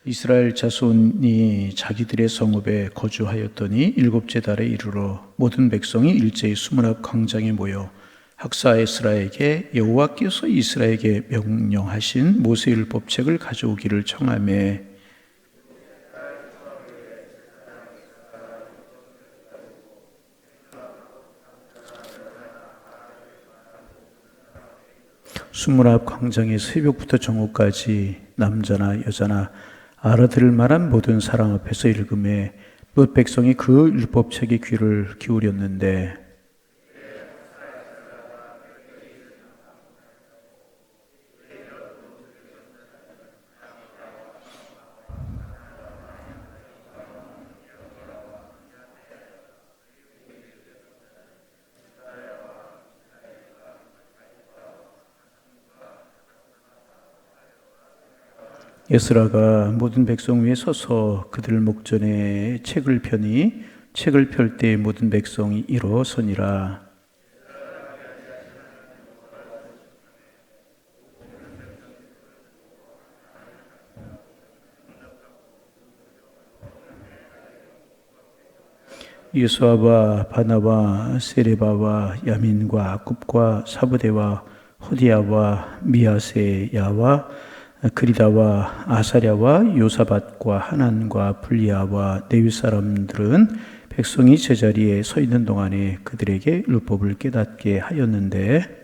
이스라엘 자손이 자기들의 성읍에 거주하였더니 일곱째 달에 이르러 모든 백성이 일제히 수문 앞 광장에 모여 학사 에스라에게 여호와께서 이스라엘에게 명령하신 모세율법책을 가져오기를 청하매 수문 앞 광장에 새벽부터 정오까지 남자나 여자나 알아들을 만한 모든 사람 앞에서 읽음에 몇 백성이 그 율법책에 귀를 기울였는데 에스라가 모든 백성 위에 서서 그들 목전에 책을 펴니 책을 펼 때 모든 백성이 일어서니라. 예수아와 바나와 세레바와 야민과 아굽과 사부대와 호디야와 미아세야와 그리다와 아사랴와 요사밧과 하난과 불리아와 네위 사람들은 백성이 제자리에 서 있는 동안에 그들에게 율법을 깨닫게 하였는데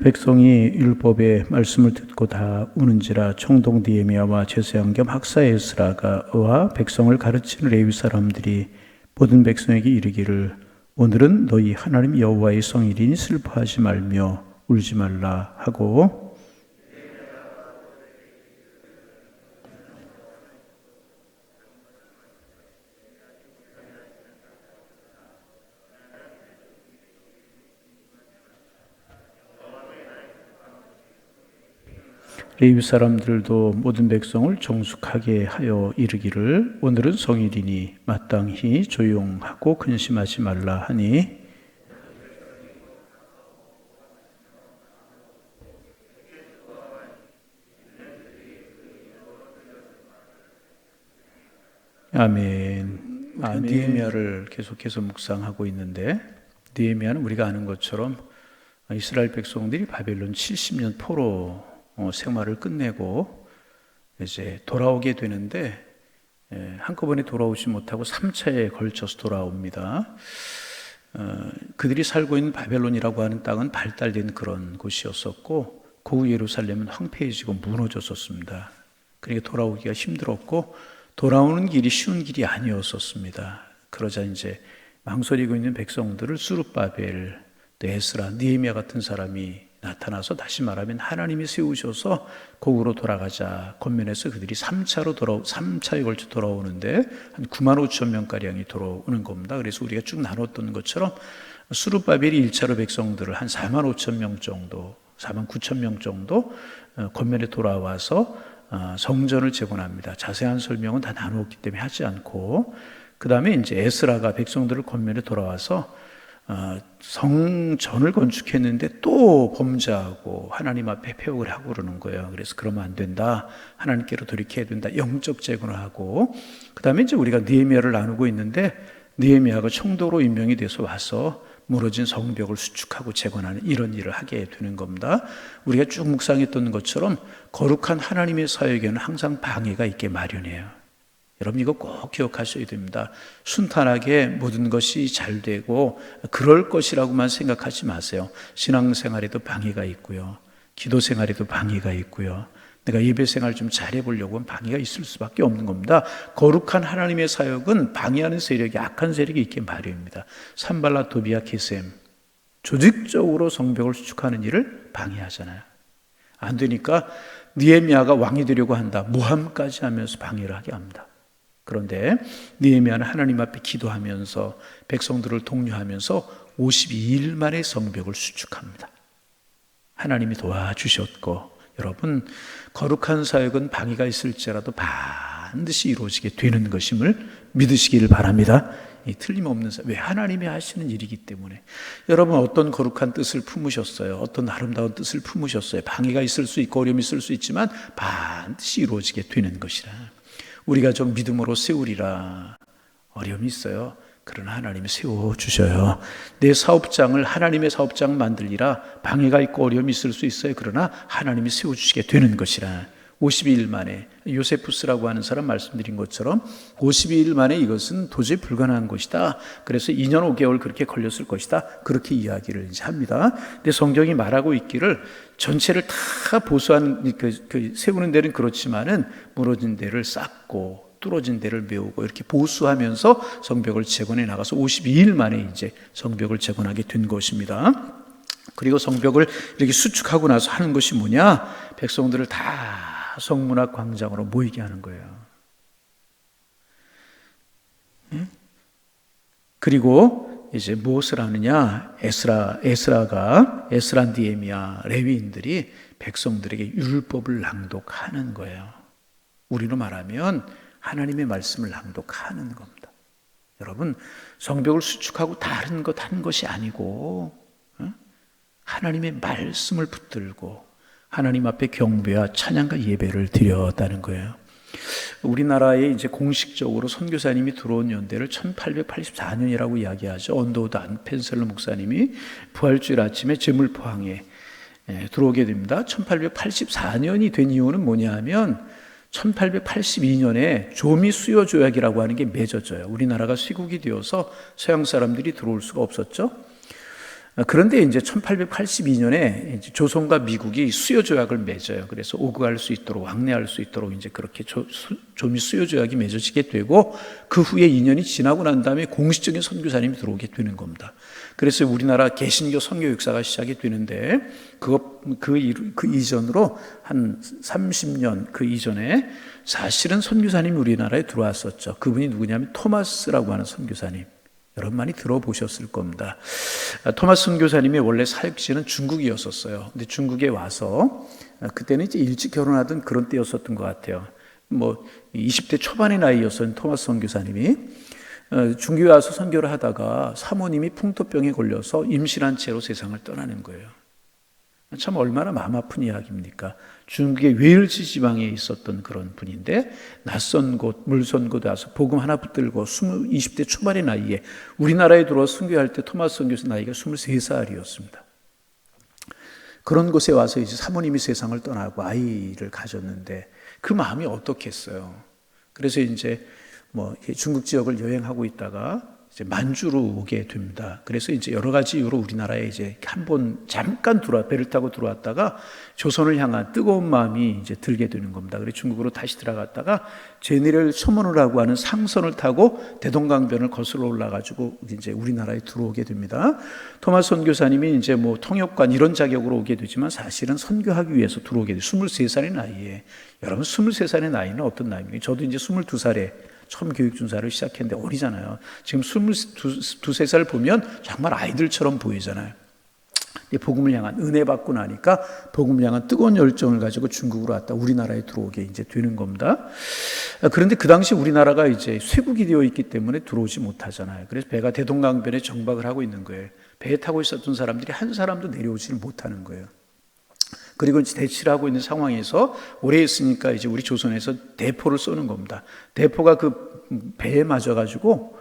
백성이 율법의 말씀을 듣고 다 우는지라 총독 느헤미야와 제사장 겸 학사 에스라와 백성을 가르치는 레위 사람들이 모든 백성에게 이르기를 오늘은 너희 하나님 여호와의 성일이니 슬퍼하지 말며 울지 말라 하고 레위 사람들도 모든 백성을 정숙하게 하여 이르기를 오늘은 성일이니 마땅히 조용하고 근심하지 말라 하니 아멘. 느헤미야를 계속해서 묵상하고 있는데 느헤미야는 우리가 아는 것처럼 이스라엘 백성들이 바벨론 70년 포로 생활을 끝내고 이제 돌아오게 되는데 한꺼번에 돌아오지 못하고 3차에 걸쳐서 돌아옵니다. 그들이 살고 있는 바벨론이라고 하는 땅은 발달된 그런 곳이었었고 고구 예루살렘은 황폐해지고 무너졌었습니다. 그러니까 돌아오기가 힘들었고 돌아오는 길이 쉬운 길이 아니었었습니다. 그러자 이제 망설이고 있는 백성들을 수룹바벨, 에스라, 느헤미야 같은 사람이 나타나서 다시 말하면 하나님이 세우셔서 고구로 돌아가자 권면해서 그들이 3차에 걸쳐 돌아오는데 한 9만 5천 명가량이 돌아오는 겁니다. 그래서 우리가 쭉 나눴던 것처럼 수룹바벨이 1차로 백성들을 한 4만 5천 명 정도 4만 9천 명 정도 권면에 돌아와서 성전을 재건합니다. 자세한 설명은 다 나누었기 때문에 하지 않고 그 다음에 이제 에스라가 백성들을 권면에 돌아와서 성전을 건축했는데 또 범죄하고 하나님 앞에 패역을 하고 그러는 거예요. 그래서 그러면 안 된다. 하나님께로 돌이켜야 된다. 영적 재건을 하고 그 다음에 이제 우리가 느헤미야를 나누고 있는데 느헤미야가 총독으로 임명이 돼서 와서 무너진 성벽을 수축하고 재건하는 이런 일을 하게 되는 겁니다. 우리가 쭉 묵상했던 것처럼 거룩한 하나님의 사역에는 항상 방해가 있게 마련이에요. 여러분 이거 꼭 기억하셔야 됩니다. 순탄하게 모든 것이 잘 되고 그럴 것이라고만 생각하지 마세요. 신앙생활에도 방해가 있고요. 기도생활에도 방해가 있고요. 내가 예배생활 좀 잘해보려고 하면 방해가 있을 수밖에 없는 겁니다. 거룩한 하나님의 사역은 방해하는 세력이 악한 세력이 있게 마련입니다. 산발라 도비아 게셈 조직적으로 성벽을 수축하는 일을 방해하잖아요. 안 되니까 느헤미야가 왕이 되려고 한다. 모함까지 하면서 방해를 하게 합니다. 그런데 느헤미야는 하나님 앞에 기도하면서 백성들을 독려하면서 52일 만에 성벽을 수축합니다. 하나님이 도와주셨고 여러분 거룩한 사역은 방해가 있을지라도 반드시 이루어지게 되는 것임을 믿으시기를 바랍니다. 틀림없는 왜 하나님이 하시는 일이기 때문에. 여러분 어떤 거룩한 뜻을 품으셨어요? 어떤 아름다운 뜻을 품으셨어요? 방해가 있을 수 있고 어려움이 있을 수 있지만 반드시 이루어지게 되는 것이라. 우리가 좀 믿음으로 세우리라. 어려움이 있어요. 그러나 하나님이 세워주셔요. 내 사업장을 하나님의 사업장 만들리라. 방해가 있고 어려움이 있을 수 있어요. 그러나 하나님이 세워주시게 되는 것이라. 52일 만에 요세푸스라고 하는 사람 말씀드린 것처럼 52일 만에 이것은 도저히 불가능한 것이다. 그래서 2년 5개월 그렇게 걸렸을 것이다. 그렇게 이야기를 이제 합니다. 근데 성경이 말하고 있기를 전체를 다 보수한 세우는 데는 그렇지만은 무너진 데를 쌓고 뚫어진 데를 메우고 이렇게 보수하면서 성벽을 재건해 나가서 52일 만에 이제 성벽을 재건하게 된 것입니다. 그리고 성벽을 이렇게 수축하고 나서 하는 것이 뭐냐? 백성들을 다 성문 앞 광장으로 모이게 하는 거예요. 그리고 이제 무엇을 하느냐? 에스라, 느헤미야, 레위인들이 백성들에게 율법을 낭독하는 거예요. 우리로 말하면 하나님의 말씀을 낭독하는 겁니다. 여러분, 성벽을 수축하고 다른 것 한 것이 아니고 하나님의 말씀을 붙들고 하나님 앞에 경배와 찬양과 예배를 드렸다는 거예요. 우리나라에 이제 공식적으로 선교사님이 들어온 연대를 1884년이라고 이야기하죠. 언더우드 펜셀러 목사님이 부활주일 아침에 제물포항에 들어오게 됩니다. 1884년이 된 이유는 뭐냐 하면 1882년에 조미 수요 조약이라고 하는 게 맺어져요. 우리나라가 시국이 되어서 서양 사람들이 들어올 수가 없었죠. 그런데 이제 1882년에 조선과 미국이 수요 조약을 맺어요. 그래서 오구할 수 있도록, 왕래할 수 있도록 이제 그렇게 조미 수요 조약이 맺어지게 되고, 그 후에 2년이 지나고 난 다음에 공식적인 선교사님이 들어오게 되는 겁니다. 그래서 우리나라 개신교 선교 역사가 시작이 되는데, 그 이전으로 한 30년 그 이전에 사실은 선교사님이 우리나라에 들어왔었죠. 그분이 누구냐면 토마스라고 하는 선교사님. 여러분 많이 들어보셨을 겁니다. 토마스 선교사님의 원래 사역지는 중국이었었어요. 근데 중국에 와서 그때는 이제 일찍 결혼하던 그런 때였었던 것 같아요. 20대 초반의 나이였던 토마스 선교사님이 중국에 와서 선교를 하다가 사모님이 풍토병에 걸려서 임신한 채로 세상을 떠나는 거예요. 참 얼마나 마음 아픈 이야기입니까? 중국의 웨일즈 지방에 있었던 그런 분인데 낯선 곳, 물선 곳에 와서 복음 하나 붙들고 20대 초반의 나이에 우리나라에 들어와 선교할 때 토마스 선교사 나이가 23살이었습니다. 그런 곳에 와서 이제 사모님이 세상을 떠나고 아이를 가졌는데 그 마음이 어떻겠어요? 그래서 이제 중국 지역을 여행하고 있다가 이제 만주로 오게 됩니다. 그래서 이제 여러 가지 이유로 우리나라에 이제 한번 잠깐 배를 타고 들어왔다가 조선을 향한 뜨거운 마음이 이제 들게 되는 겁니다. 그래서 중국으로 다시 들어갔다가 제네럴 셔먼이라고 하는 상선을 타고 대동강변을 거슬러 올라가지고 이제 우리나라에 들어오게 됩니다. 토마스 선교사님이 이제 통역관 이런 자격으로 오게 되지만 사실은 선교하기 위해서 들어오게 돼요. 23살의 나이에. 여러분 23살의 나이는 어떤 나이입니까? 저도 이제 22살에 처음 교육준사를 시작했는데 어리잖아요. 지금 23살 보면 정말 아이들처럼 보이잖아요. 복음을 향한 은혜 받고 나니까 복음을 향한 뜨거운 열정을 가지고 중국으로 왔다 우리나라에 들어오게 이제 되는 겁니다. 그런데 그 당시 우리나라가 이제 쇠국이 되어 있기 때문에 들어오지 못하잖아요. 그래서 배가 대동강변에 정박을 하고 있는 거예요. 배에 타고 있었던 사람들이 한 사람도 내려오지를 못하는 거예요. 그리고 이제 대치를 하고 있는 상황에서 오래 있으니까 이제 우리 조선에서 대포를 쏘는 겁니다. 대포가 그 배에 맞아가지고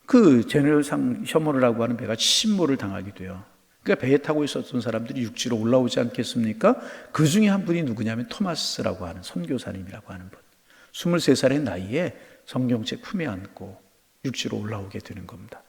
그 제네럴 셔먼이라고 하는 배가 침몰을 당하게 돼요. 그러니까 배에 타고 있었던 사람들이 육지로 올라오지 않겠습니까? 그 중에 한 분이 누구냐면 토마스라고 하는 선교사님이라고 하는 분. 23살의 나이에 성경책 품에 안고 육지로 올라오게 되는 겁니다.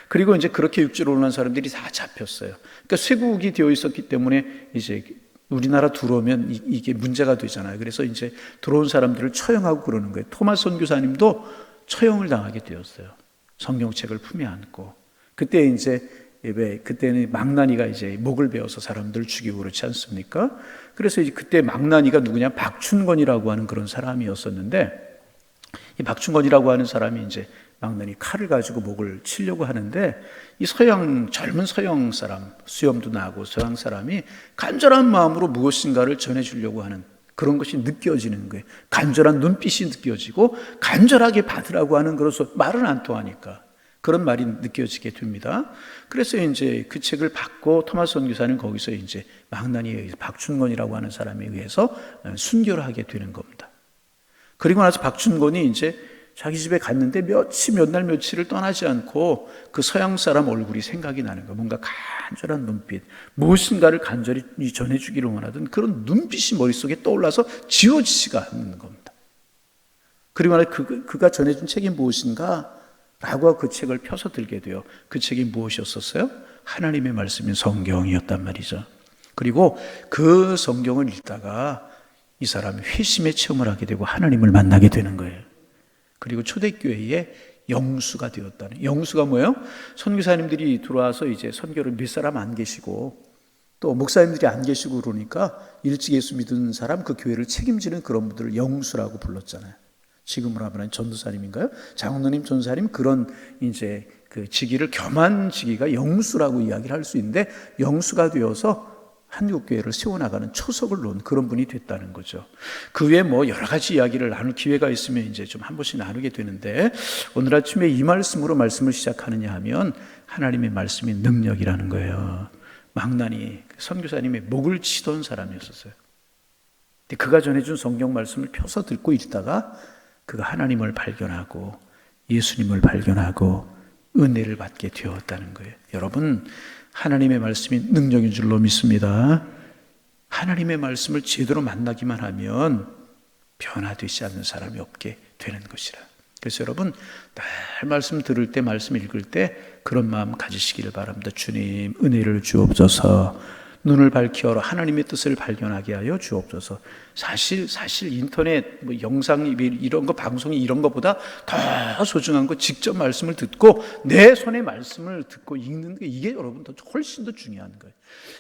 그리고 이제 그렇게 육지로 올라온 사람들이 다 잡혔어요. 그러니까 쇠국이 되어 있었기 때문에 이제 우리나라 들어오면 이게 문제가 되잖아요. 그래서 이제 들어온 사람들을 처형하고 그러는 거예요. 토마스 선교사님도 처형을 당하게 되었어요. 성경책을 품에 안고. 그때 이제 그때는 망나니가 이제 목을 베어서 사람들을 죽이고 그렇지 않습니까? 그래서 이제 그때 망나니가 누구냐? 박춘건이라고 하는 그런 사람이었었는데 이 박춘건이라고 하는 사람이 이제 망나니 칼을 가지고 목을 치려고 하는데 이 젊은 서양 사람, 수염도 나고 서양 사람이 간절한 마음으로 무엇인가를 전해주려고 하는 그런 것이 느껴지는 거예요. 간절한 눈빛이 느껴지고 간절하게 받으라고 하는 그래서 말은 안 통하니까 그런 말이 느껴지게 됩니다. 그래서 이제 그 책을 받고 토마스 선교사는 거기서 이제 망나니에 의해서 박춘권이라고 하는 사람에 의해서 순교를 하게 되는 겁니다. 그리고 나서 박춘권이 이제 자기 집에 갔는데 몇 날 며칠을 떠나지 않고 그 서양 사람 얼굴이 생각이 나는 거예요. 뭔가 간절한 눈빛, 무엇인가를 간절히 전해주기를 원하던 그런 눈빛이 머릿속에 떠올라서 지워지지가 않는 겁니다. 그리고 나서 그가 전해준 책이 무엇인가? 라고 그 책을 펴서 들게 돼요. 그 책이 무엇이었었어요? 하나님의 말씀인 성경이었단 말이죠. 그리고 그 성경을 읽다가 이 사람이 회심의 체험을 하게 되고 하나님을 만나게 되는 거예요. 그리고 초대교회의 영수가 되었다는. 영수가 뭐예요? 선교사님들이 들어와서 이제 선교를 몇 사람 안 계시고 또 목사님들이 안 계시고 그러니까 일찍 예수 믿은 사람, 그 교회를 책임지는 그런 분들을 영수라고 불렀잖아요. 지금으로 하면 전도사님인가요? 장로님, 전도사님, 그런 이제 그 직위를 겸한 직위가 영수라고 이야기를 할 수 있는데, 영수가 되어서 한국교회를 세워나가는 초석을 놓은 그런 분이 됐다는 거죠. 그 외에 뭐 여러 가지 이야기를 나눌 기회가 있으면 이제 좀 한 번씩 나누게 되는데, 오늘 아침에 이 말씀으로 말씀을 시작하느냐 하면 하나님의 말씀이 능력이라는 거예요. 망나니 선교사님의 목을 치던 사람이었어요. 근데 그가 전해준 성경 말씀을 펴서 듣고 있다가 그가 하나님을 발견하고 예수님을 발견하고 은혜를 받게 되었다는 거예요. 여러분, 하나님의 말씀이 능력인 줄로 믿습니다. 하나님의 말씀을 제대로 만나기만 하면 변화되지 않는 사람이 없게 되는 것이라. 그래서 여러분, 늘 말씀 들을 때, 말씀 읽을 때 그런 마음 가지시기를 바랍니다. 주님, 은혜를 주옵소서. 눈을 밝히어 하나님의 뜻을 발견하게 하여 주옵소서. 사실 인터넷 뭐 영상 이런 거, 방송이 이런 거보다 더 소중한 거, 직접 말씀을 듣고 내 손에 말씀을 듣고 읽는 게, 이게 여러분 훨씬 더 중요한 거예요.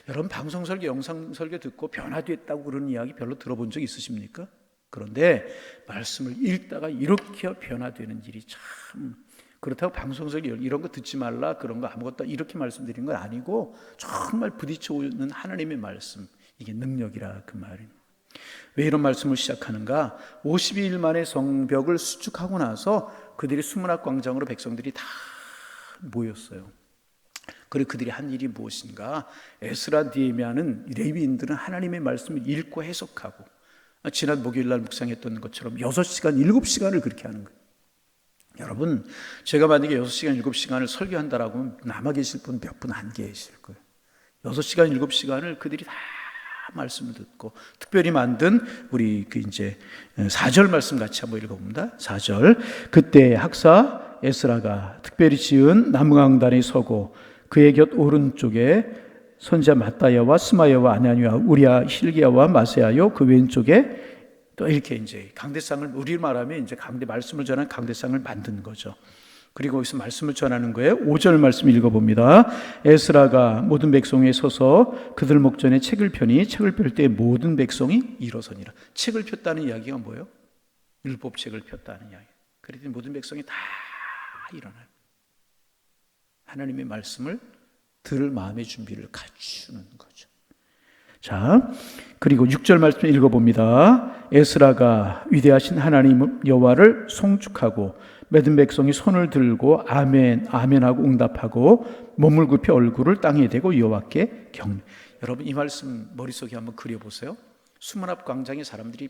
여러분, 방송 설교, 영상 설교 듣고 변화됐다고 그런 이야기 별로 들어본 적 있으십니까? 그런데 말씀을 읽다가 이렇게 변화되는 일이 참, 그렇다고 방송설 이런 거 듣지 말라, 그런 거 아무것도 이렇게 말씀드린 건 아니고 정말 부딪혀 오는 하나님의 말씀, 이게 능력이라 그 말입니다. 왜 이런 말씀을 시작하는가? 52일 만에 성벽을 수축하고 나서 그들이 수문학 광장으로 백성들이 다 모였어요. 그리고 그들이 한 일이 무엇인가? 에스라, 느헤미야는, 레위인들은 하나님의 말씀을 읽고 해석하고, 지난 목요일날 묵상했던 것처럼 6시간, 7시간을 그렇게 하는 거예요. 여러분, 제가 만약에 6시간, 7시간을 설교한다라고 하면 남아 계실 분 몇 분 안 계실 거예요. 6시간, 7시간을 그들이 다 말씀을 듣고, 특별히 만든 우리 그 이제 4절 말씀 같이 한번 읽어봅니다. 4절. 그때 학사 에스라가 특별히 지은 나무강단에 서고 그의 곁 오른쪽에 선지자 마따야와 스마야와 아나니와 우리야 hil기야와 마세야요 그 왼쪽에 또 이렇게 이제 강대상을, 우리 말하면 이제 강대, 말씀을 전하는 강대상을 만든 거죠. 그리고 거기서 말씀을 전하는 거예요. 5절 말씀 읽어봅니다. 에스라가 모든 백성에 서서 그들 목전에 책을 펴니 책을 펼 때 모든 백성이 일어서니라. 책을 폈다는 이야기가 뭐예요? 율법책을 폈다는 이야기. 그랬더니 모든 백성이 다 일어나요. 하나님의 말씀을 들을 마음의 준비를 갖추는 거죠. 자, 그리고 6절 말씀 읽어봅니다. 에스라가 위대하신 하나님 여호와를 송축하고 모든 백성이 손을 들고 아멘, 아멘하고 응답하고 몸을 굽혀 얼굴을 땅에 대고 여호와께 경배. 여러분, 이 말씀 머릿속에 한번 그려보세요. 수문 앞 광장에 사람들이,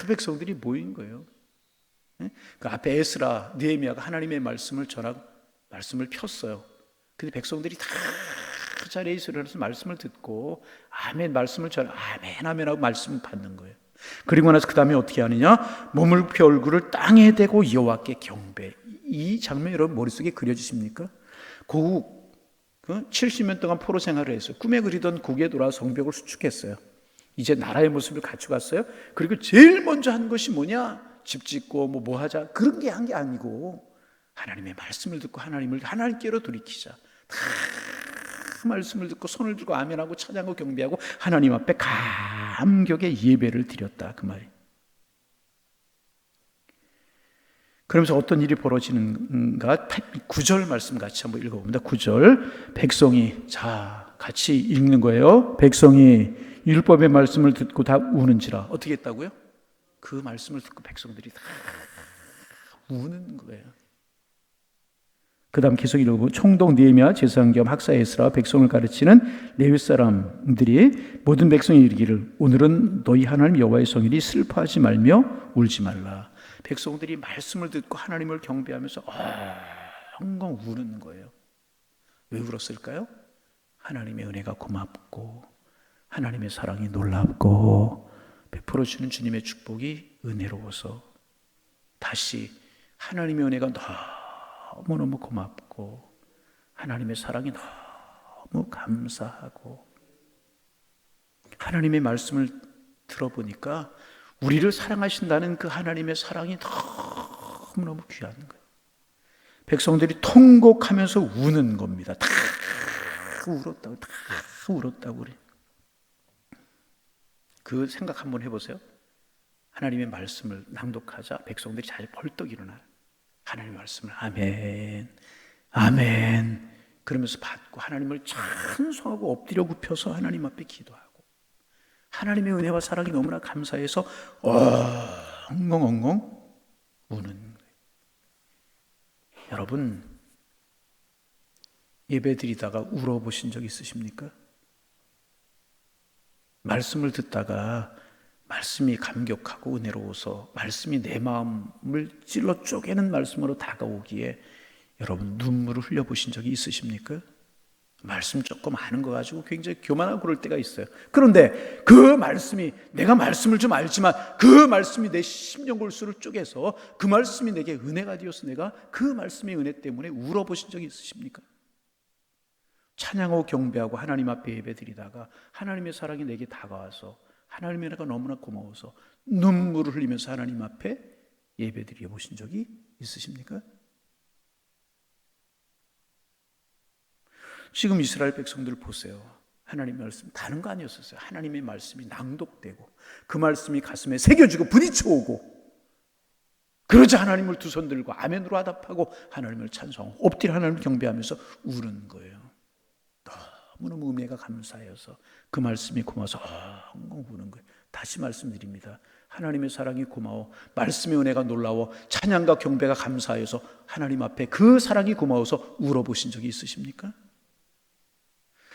백성들이 모인 거예요. 그 앞에 에스라, 느헤미야가 하나님의 말씀을 전하고 말씀을 폈어요. 근데 백성들이 다 그 자리에 있으면서 말씀을 듣고 아멘, 말씀을 전하, 아멘, 아멘 하고 말씀을 받는 거예요. 그리고 나서 그 다음에 어떻게 하느냐? 몸을 펴 얼굴을 땅에 대고 여호와께 경배. 이 장면 여러분 머릿속에 그려지십니까? 고국 70년 동안 포로 생활을 했어요. 꿈에 그리던 국에 돌아 성벽을 수축했어요. 이제 나라의 모습을 갖춰갔어요. 그리고 제일 먼저 한 것이 뭐냐? 집 짓고 뭐 하자, 그런 게 한 게 아니고 하나님의 말씀을 듣고 하나님을 하나님께로 돌이키자. 다 말씀을 듣고 손을 들고 아멘하고 찬양하고 경배하고 하나님 앞에 감격의 예배를 드렸다, 그 말이. 그러면서 어떤 일이 벌어지는가? 9절 말씀 같이 한번 읽어봅니다. 9절. 백성이, 자, 같이 읽는 거예요. 백성이 율법의 말씀을 듣고 다 우는지라. 어떻게 했다고요? 그 말씀을 듣고 백성들이 다 우는 거예요. 그 다음 계속 읽고 총독 느헤미야 제사장 겸 학사 에스라와 백성을 가르치는 레위 사람들이 모든 백성이 이르기를 오늘은 너희 하나님 여호와의 성일이 슬퍼하지 말며 울지 말라. 백성들이 말씀을 듣고 하나님을 경배하면서 엉엉 우는 거예요. 왜 울었을까요? 하나님의 은혜가 고맙고 하나님의 사랑이 놀랍고 베풀어 주는 주님의 축복이 은혜로워서 다시 하나님의 은혜가 너무너무 고맙고 하나님의 사랑이 너무 감사하고 하나님의 말씀을 들어보니까 우리를 사랑하신다는 그 하나님의 사랑이 너무너무 귀한 거예요. 백성들이 통곡하면서 우는 겁니다. 다 울었다고 그래. 그 생각 한번 해보세요. 하나님의 말씀을 낭독하자 백성들이 잘 벌떡 일어나요. 하나님의 말씀을 아멘, 아멘 그러면서 받고 하나님을 찬송하고 엎드려 굽혀서 하나님 앞에 기도하고 하나님의 은혜와 사랑이 너무나 감사해서 엉엉엉엉 우는 거예요. 여러분 예배드리다가 울어보신 적 있으십니까? 말씀을 듣다가 말씀이 감격하고 은혜로워서 말씀이 내 마음을 찔러 쪼개는 말씀으로 다가오기에 여러분 눈물을 흘려보신 적이 있으십니까? 말씀 조금 아는 거 가지고 굉장히 교만하고 그럴 때가 있어요. 그런데 그 말씀이 내가 말씀을 좀 알지만 그 말씀이 내 심령 골수를 쪼개서 그 말씀이 내게 은혜가 되어서 내가 그 말씀의 은혜 때문에 울어보신 적이 있으십니까? 찬양하고 경배하고 하나님 앞에 예배드리다가 하나님의 사랑이 내게 다가와서 하나님의 은혜가 너무나 고마워서 눈물을 흘리면서 하나님 앞에 예배드려 보신 적이 있으십니까? 지금 이스라엘 백성들 보세요. 하나님의 말씀 다른 거 아니었었어요. 하나님의 말씀이 낭독되고 그 말씀이 가슴에 새겨지고 부딪혀오고 그러자 하나님을 두 손 들고 아멘으로 화답하고 하나님을 찬송하고 엎드려 하나님을 경배하면서 우는 거예요. 너무너무 은혜가 감사해서 그 말씀이 고마워서 엉엉 우는 거예요. 다시 말씀드립니다. 하나님의 사랑이 고마워 말씀의 은혜가 놀라워 찬양과 경배가 감사해서 하나님 앞에 그 사랑이 고마워서 울어보신 적이 있으십니까?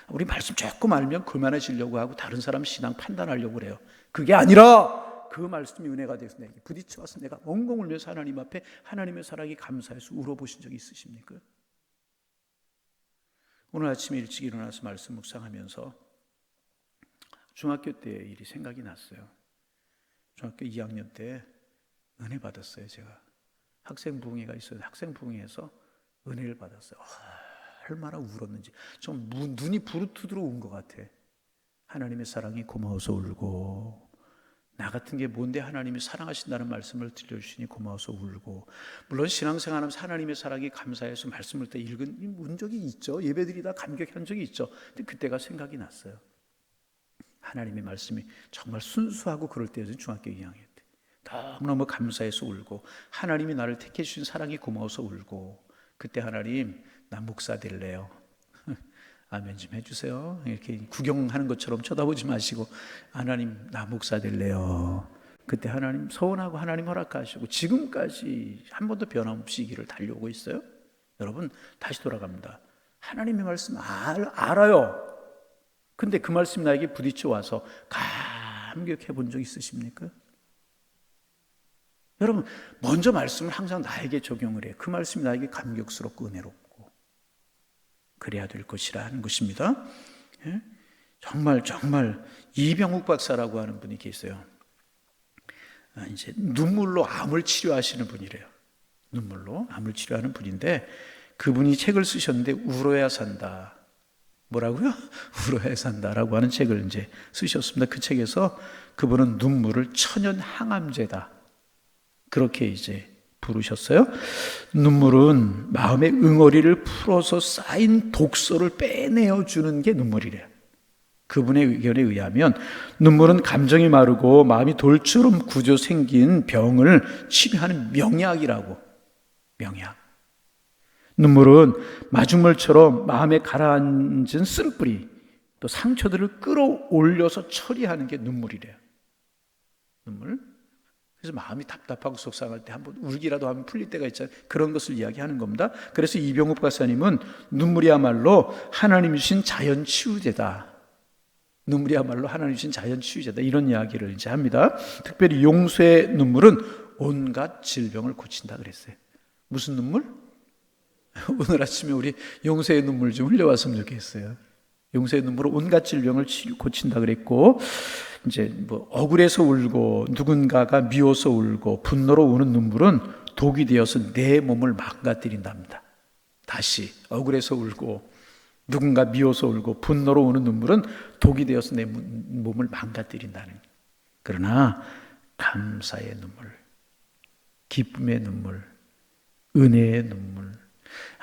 우리 말씀 조금 알면 그만해지려고 하고 다른 사람 신앙 판단하려고 그래요. 그게 아니라 그 말씀이 은혜가 돼서 내게 부딪혀와서 내가 엉엉 울면서 하나님 앞에 하나님의 사랑이 감사해서 울어보신 적이 있으십니까? 오늘 아침에 일찍 일어나서 말씀 묵상하면서 중학교 때 일이 생각이 났어요. 중학교 2학년 때 은혜 받았어요. 제가 학생 부흥회가 있어요. 학생 부흥회에서 은혜를 받았어요. 얼마나 울었는지 좀 눈이 부르트들어 온 것 같아. 하나님의 사랑이 고마워서 울고 나 같은 게 뭔데 하나님이 사랑하신다는 말씀을 들려주시니 고마워서 울고 물론 신앙생활하면서 하나님의 사랑이 감사해서 말씀을 때 운 적이 있죠. 예배드리다 감격한 적이 있죠. 근데 그때가 생각이 났어요. 하나님의 말씀이 정말 순수하고 그럴 때였어요. 중학교 2학년 때 너무너무 감사해서 울고 하나님이 나를 택해 주신 사랑이 고마워서 울고 그때 하나님 나 목사 될래요. 아멘 좀 해주세요. 이렇게 구경하는 것처럼 쳐다보지 마시고 하나님 나 목사 될래요. 그때 하나님 서원하고 하나님 허락하시고 지금까지 한 번도 변함없이 이 길을 달려오고 있어요. 여러분 다시 돌아갑니다. 하나님의 말씀 알아요. 근데 그 말씀이 나에게 부딪혀 와서 감격해 본 적 있으십니까? 여러분 먼저 말씀을 항상 나에게 적용을 해요. 그 말씀이 나에게 감격스럽고 은혜롭고 그래야 될 것이라 하는 것입니다. 예? 정말 이병욱 박사라고 하는 분이 계세요. 이제 눈물로 암을 치료하시는 분이래요. 눈물로 암을 치료하는 분인데 그분이 책을 쓰셨는데 울어야 산다. 뭐라고요? 울어야 산다라고 하는 책을 이제 쓰셨습니다. 그 책에서 그분은 눈물을 천연 항암제다. 그렇게 이제 부르셨어요. 눈물은 마음의 응어리를 풀어서 쌓인 독소를 빼내어 주는 게 눈물이래요. 그분의 의견에 의하면 눈물은 감정이 마르고 마음이 돌처럼 굳어 생긴 병을 치료하는 명약이라고. 명약. 눈물은 마중물처럼 마음에 가라앉은 쓴뿌리 또 상처들을 끌어올려서 처리하는 게 눈물이래요. 눈물. 그래서 마음이 답답하고 속상할 때 한번 울기라도 하면 풀릴 때가 있잖아요. 그런 것을 이야기하는 겁니다. 그래서 이병욱 박사님은 눈물이야말로 하나님이 주신 자연 치유제다. 눈물이야말로 하나님이 주신 자연 치유제다. 이런 이야기를 이제 합니다. 특별히 용서의 눈물은 온갖 질병을 고친다 그랬어요. 무슨 눈물? 오늘 아침에 우리 용서의 눈물 좀 흘려왔으면 좋겠어요. 용서의 눈물은 온갖 질병을 고친다 그랬고, 이제 뭐 억울해서 울고 누군가가 미워서 울고 분노로 우는 눈물은 독이 되어서 내 몸을 망가뜨린답니다. 다시 억울해서 울고 누군가 미워서 울고 분노로 우는 눈물은 독이 되어서 내 몸을 망가뜨린다는. 그러나 감사의 눈물, 기쁨의 눈물, 은혜의 눈물.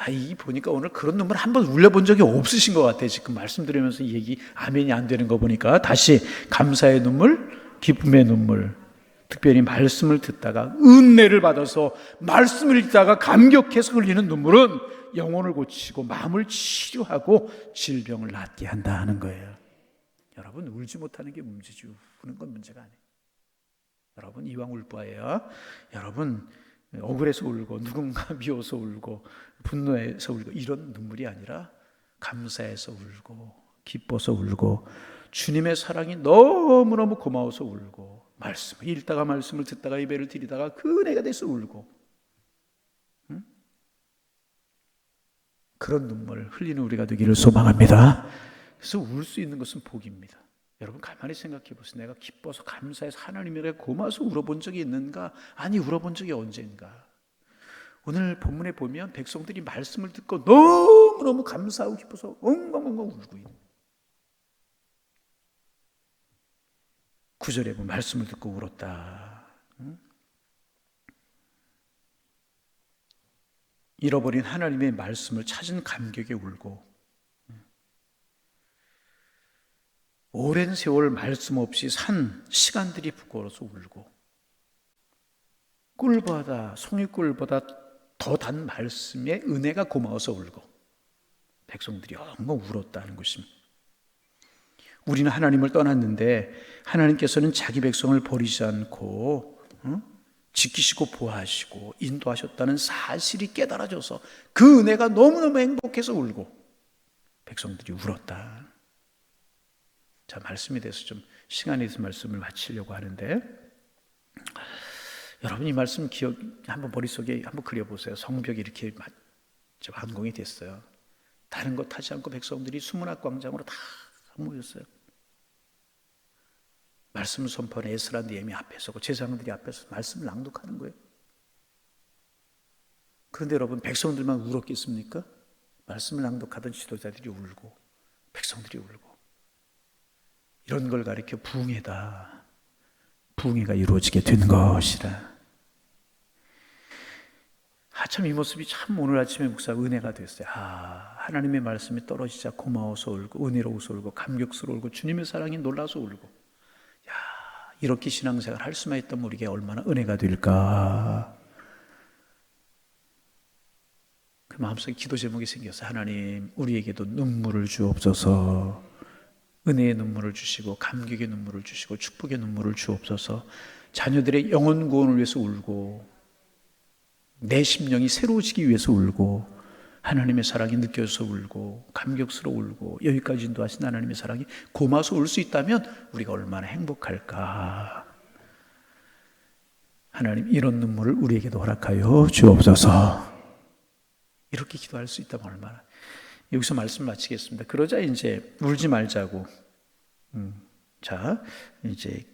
이 보니까 오늘 그런 눈물 한번 울려본 적이 없으신 것 같아요. 지금 말씀드리면서 이 얘기 아멘이 안 되는 거 보니까. 다시 감사의 눈물, 기쁨의 눈물. 특별히 말씀을 듣다가 은혜를 받아서 말씀을 읽다가 감격해서 흘리는 눈물은 영혼을 고치고 마음을 치료하고 질병을 낫게 한다 하는 거예요. 여러분, 울지 못하는 게 문제죠. 우는 건 문제가 아니에요. 여러분, 이왕 울 바에야 여러분 억울해서 울고 누군가 미워서 울고 분노해서 울고 이런 눈물이 아니라 감사해서 울고 기뻐서 울고 주님의 사랑이 너무너무 고마워서 울고 말씀을 읽다가 말씀을 듣다가 예배를 드리다가 그 은혜가 돼서 울고, 응? 그런 눈물 흘리는 우리가 되기를 소망합니다. 그래서 울 수 있는 것은 복입니다. 여러분 가만히 생각해 보세요. 내가 기뻐서 감사해서 하나님에게 고마워서 울어본 적이 있는가? 아니, 울어본 적이 언젠가? 오늘 본문에 보면 백성들이 말씀을 듣고 너무너무 감사하고 기뻐서 엉엉엉엉 울고 있는. 9절에 보면 말씀을 듣고 울었다. 잃어버린 하나님의 말씀을 찾은 감격에 울고, 오랜 세월 말씀 없이 산 시간들이 부끄러워서 울고, 꿀보다 송이꿀보다 더 단 말씀의 은혜가 고마워서 울고, 백성들이 엉엉 울었다는 것입니다. 우리는 하나님을 떠났는데 하나님께서는 자기 백성을 버리지 않고 지키시고 보호하시고 인도하셨다는 사실이 깨달아져서 그 은혜가 너무너무 행복해서 울고 백성들이 울었다. 자, 말씀에 대해서 좀 시간이 있어 말씀을 마치려고 하는데, 여러분 이 말씀 기억 한번 머릿속에 한번 그려보세요. 성벽이 이렇게 완공이 됐어요. 다른 것 하지 않고 백성들이 수문학 광장으로 다 모였어요. 말씀을 선포하는 에스라 느헤미야 앞에 서고 제사장들이 앞에서 말씀을 낭독하는 거예요. 그런데 여러분 백성들만 울었겠습니까? 말씀을 낭독하던 지도자들이 울고 백성들이 울고. 이런 걸 가리켜 부흥회다. 부흥회가 이루어지게 된 것이다. 참 이 모습이 참 오늘 아침에 목사 은혜가 됐어요. 하나님의 말씀이 떨어지자 고마워서 울고 은혜로워서 울고 감격스러워 울고 주님의 사랑이 놀라서 울고, 이렇게 신앙생활 할 수만 있다면 우리에게 얼마나 은혜가 될까. 그 마음속에 기도 제목이 생겼어요. 하나님, 우리에게도 눈물을 주옵소서. 은혜의 눈물을 주시고 감격의 눈물을 주시고 축복의 눈물을 주옵소서. 자녀들의 영혼 구원을 위해서 울고 내 심령이 새로워지기 위해서 울고 하나님의 사랑이 느껴져서 울고 감격스러워 울고 여기까지 인도하신 하나님의 사랑이 고마워서 울 수 있다면 우리가 얼마나 행복할까. 하나님, 이런 눈물을 우리에게도 허락하여 주옵소서. 이렇게 기도할 수 있다면 얼마나. 여기서 말씀 마치겠습니다. 그러자 이제 울지 말자고. 자, 이제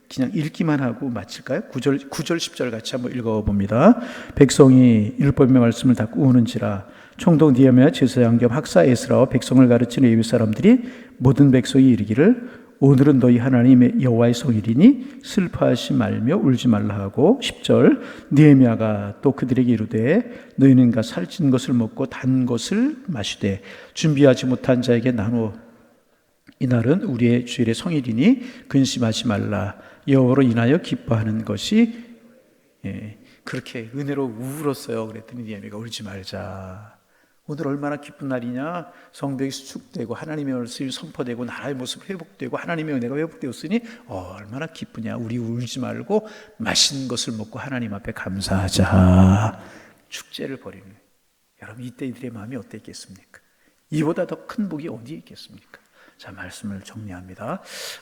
그냥 읽기만 하고 마칠까요? 9절 10절 같이 한번 읽어봅니다. 백성이 율법의 말씀을 닫고 우는지라 총독 느헤미야 제사장 겸 학사 에스라와 백성을 가르치는 레위 사람들이 모든 백성이 이르기를 오늘은 너희 하나님의 여호와의 성일이니 슬퍼하지 말며 울지 말라 하고, 10절 느헤미야가 또 그들에게 이르되 너희는 가 살찐 것을 먹고 단 것을 마시되 준비하지 못한 자에게 나누어 이날은 우리의 주일의 성일이니 근심하지 말라. 여호와로 인하여 기뻐하는 것이. 그렇게 은혜로 울었어요. 그랬더니 느헤미야가 울지 말자. 오늘 얼마나 기쁜 날이냐. 성벽이 수축되고 하나님의 말씀이 선포되고 나라의 모습 회복되고 하나님의 은혜가 회복되었으니 얼마나 기쁘냐. 우리 울지 말고 맛있는 것을 먹고 하나님 앞에 감사하자. 축제를 벌이는, 여러분 이때 이들의 마음이 어땠겠습니까? 이보다 더 큰 복이 어디에 있겠습니까? 자, 말씀을 정리합니다.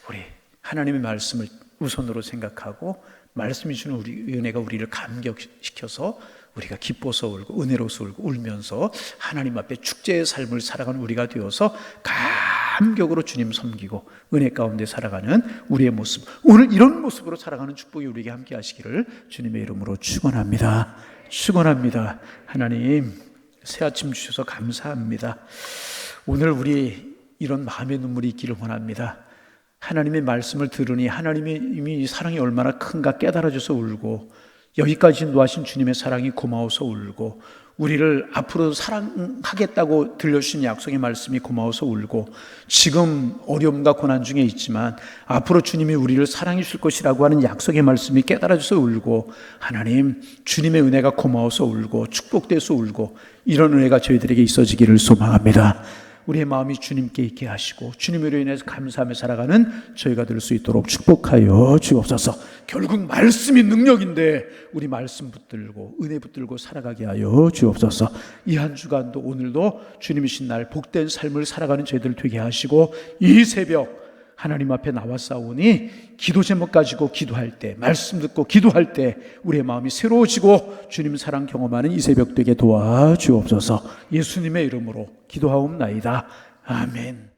우리 하나님의 말씀을 우선으로 생각하고 말씀이 주는 우리 은혜가 우리를 감격시켜서 우리가 기뻐서 울고 은혜로서 울고 울면서 하나님 앞에 축제의 삶을 살아가는 우리가 되어서 감격으로 주님 섬기고 은혜 가운데 살아가는 우리의 모습, 오늘 이런 모습으로 살아가는 축복이 우리에게 함께 하시기를 주님의 이름으로 축원합니다. 축원합니다. 하나님 새 아침 주셔서 감사합니다. 오늘 우리 이런 마음의 눈물이 있기를 원합니다. 하나님의 말씀을 들으니 하나님의 이미 사랑이 얼마나 큰가 깨달아져서 울고, 여기까지 인도하신 주님의 사랑이 고마워서 울고, 우리를 앞으로 사랑하겠다고 들려주신 약속의 말씀이 고마워서 울고, 지금 어려움과 고난 중에 있지만 앞으로 주님이 우리를 사랑해 주실 것이라고 하는 약속의 말씀이 깨달아져서 울고, 하나님 주님의 은혜가 고마워서 울고 축복돼서 울고, 이런 은혜가 저희들에게 있어지기를 소망합니다. 우리의 마음이 주님께 있게 하시고 주님으로 인해서 감사하며 살아가는 저희가 될 수 있도록 축복하여 주옵소서. 결국 말씀이 능력인데 우리 말씀 붙들고 은혜 붙들고 살아가게 하여 주옵소서. 이 한 주간도 오늘도 주님이신 날 복된 삶을 살아가는 저희들 되게 하시고, 이 새벽 하나님 앞에 나와 싸우니 기도 제목 가지고 기도할 때, 말씀 듣고 기도할 때 우리의 마음이 새로워지고 주님 사랑 경험하는 이 새벽 되게 도와주옵소서. 예수님의 이름으로 기도하옵나이다. 아멘.